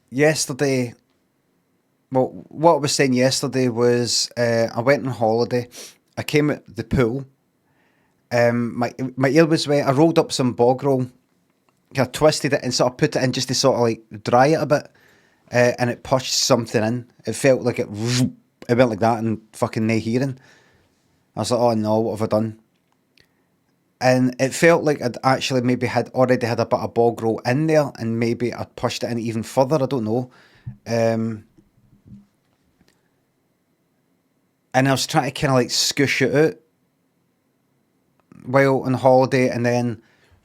yesterday, well, what I was saying yesterday was I went on holiday. I came at the pool. My ear was wet. I rolled up some bog roll, kind of twisted it and sort of put it in just to sort of like dry it a bit, and it pushed something in. It felt like it went like that and fucking no hearing. I was like, oh no, what have I done? And it felt like I'd actually maybe had already had a bit of bog roll in there, and maybe I'd pushed it in even further. I don't know. Um, and I was trying to kind of like scoosh it out while on holiday, and then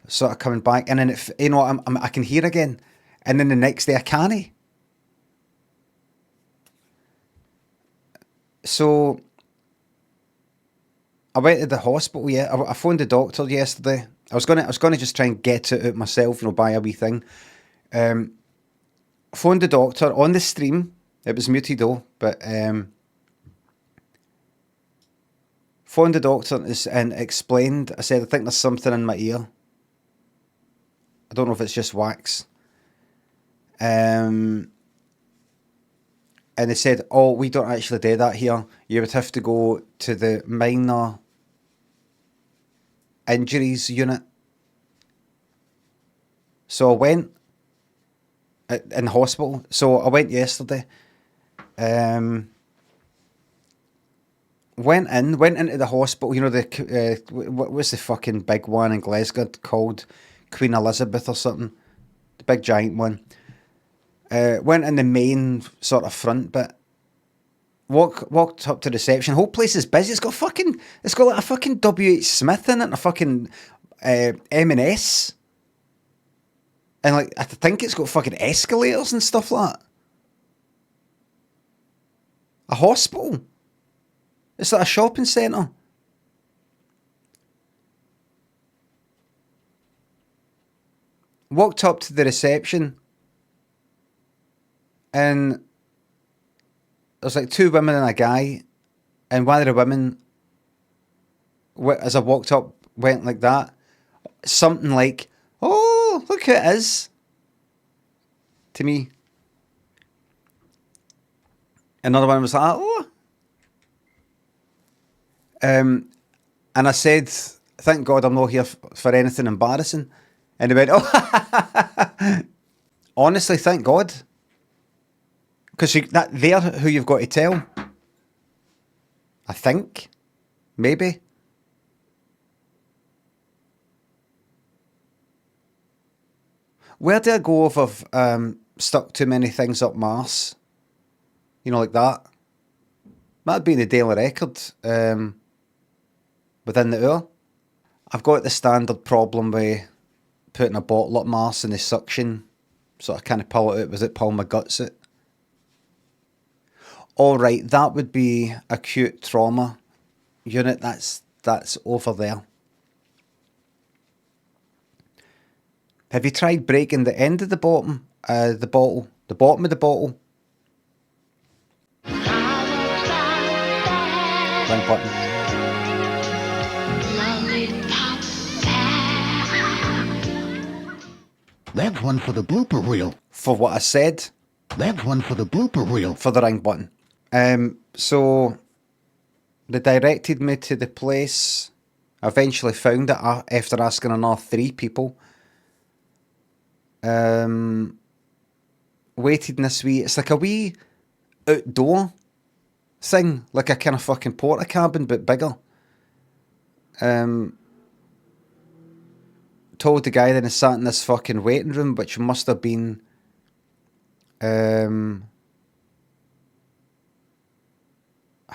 sort of coming back, and then you know I can hear again, and then the next day I can't. So I went to the hospital. Yeah, I phoned the doctor yesterday. I was gonna just try and get it out myself, buy a wee thing. Um, Phoned the doctor on the stream. It was muted though, but phoned the doctor and explained. I said I think there's something in my ear. I don't know if it's just wax. And they said, "Oh, we don't actually do that here. You would have to go to the minor injuries unit." So I went in hospital. So I went yesterday. Um, went into the hospital. What's the fucking big one in Glasgow called? Queen Elizabeth or something. The big giant one. Went in the main sort of front bit. Walked up to reception. Whole place is busy. It's got like a fucking W.H. Smith in it, and a fucking M&S. And like I think it's got fucking escalators and stuff like that. A hospital. It's like a shopping centre. Walked up to the reception, and there's like two women and a guy, and one of the women, as I walked up, went like that. Something like, "Oh, look who it is," to me. Another one was like, "Oh." And I said, "Thank God I'm not here for anything embarrassing." And they went, "Oh." Honestly, thank God. Because they're who you've got to tell. I think. Maybe. Where do I go if I've stuck too many things up my arse? Like that. That'd be in the daily record within the hour. I've got the standard problem with putting a bottle up my arse and the suction, so I kind of pull it out without pulling my guts out. All right, that would be acute trauma unit. That's over there. Have you tried breaking the end of the bottom, the bottle, the bottom of the bottle? Wrong button. That's one for the blooper reel. For what I said. That's one for the blooper reel. For the ring button. So they directed me to the place. I eventually found it after asking another 3 people. Waited in this wee. It's like a wee outdoor thing, like a kind of fucking porta cabin but bigger. Told the guy that I sat in this fucking waiting room, which must have been how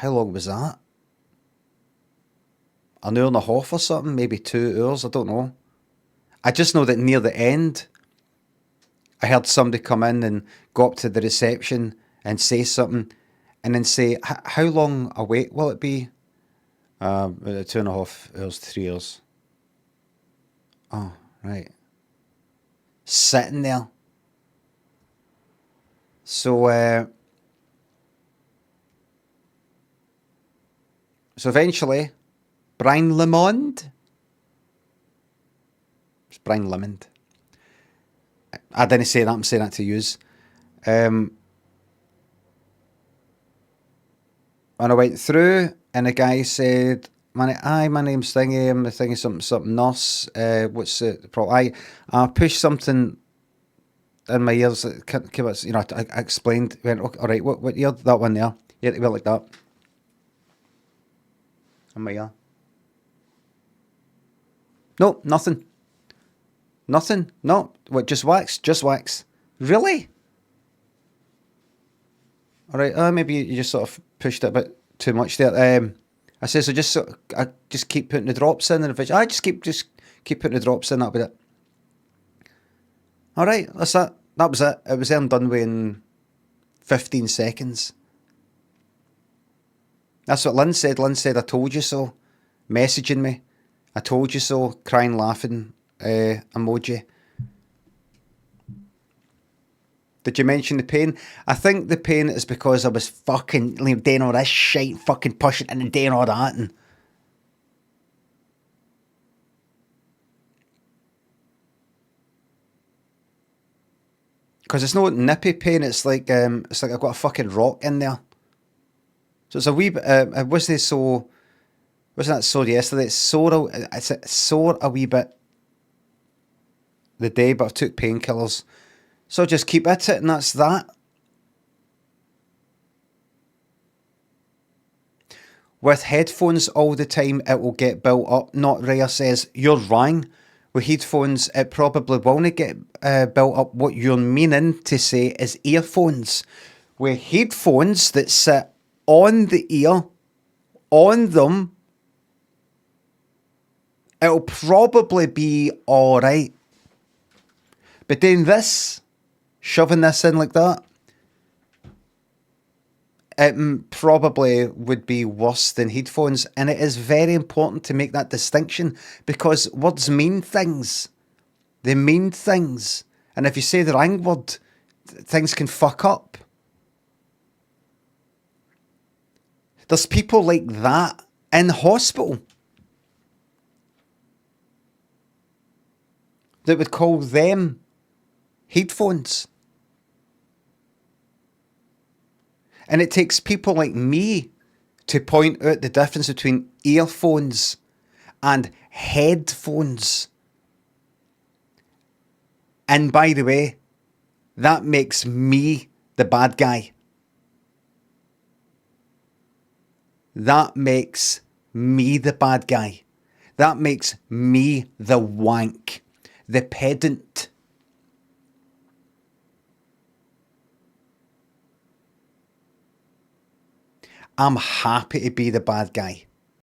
long was that? An hour and a half or something, maybe 2 hours, I don't know. I just know that near the end, I heard somebody come in and go up to the reception and say something, and then say, "How long a wait will it be?" 2.5 hours, 3 hours. Oh, right. Sitting there. So eventually, Brian Lemond. It's Brian Lemond. I didn't say that, I'm saying that to use. And I went through, and the guy said, my name's Thingy, I'm the Thingy something nurse. What's the problem? I pushed something in my ears that came out, I explained, went, okay, all right, what ear? That one there. Yeah, it went like that. In my ear. No, nothing. Nothing. No. What, just wax? Just wax. Really? All right, maybe you just sort of pushed it a bit too much there. I say, so I just keep putting the drops in, and if I just keep putting the drops in, that'll be it. All right, that's that. That was it. It was then done within 15 seconds. That's what Lynn said. Lynn said, I told you so. Messaging me. I told you so. Crying, laughing emoji. Did you mention the pain? I think the pain is because I was fucking doing all this shite, fucking pushing and doing all that. And because it's not nippy pain, it's like I've got a fucking rock in there. So it's a wee bit. It wasn't that sore yesterday? It's sore a wee bit the day, but I took painkillers, so just keep at it, and that's that. With headphones all the time, it will get built up. Not Rhea says, you're wrong. With headphones, it probably won't get built up. What you're meaning to say is earphones. With headphones that sit on the ear, on them, it'll probably be alright. But doing this, shoving this in like that, it probably would be worse than headphones. And it is very important to make that distinction, because words mean things. They mean things. And if you say the wrong word, things can fuck up. There's people like that in hospital that would call them headphones. And it takes people like me to point out the difference between earphones and headphones. And by the way, that makes me the bad guy. That makes me the bad guy. That makes me the wank, the pedant. I'm happy to be the bad guy.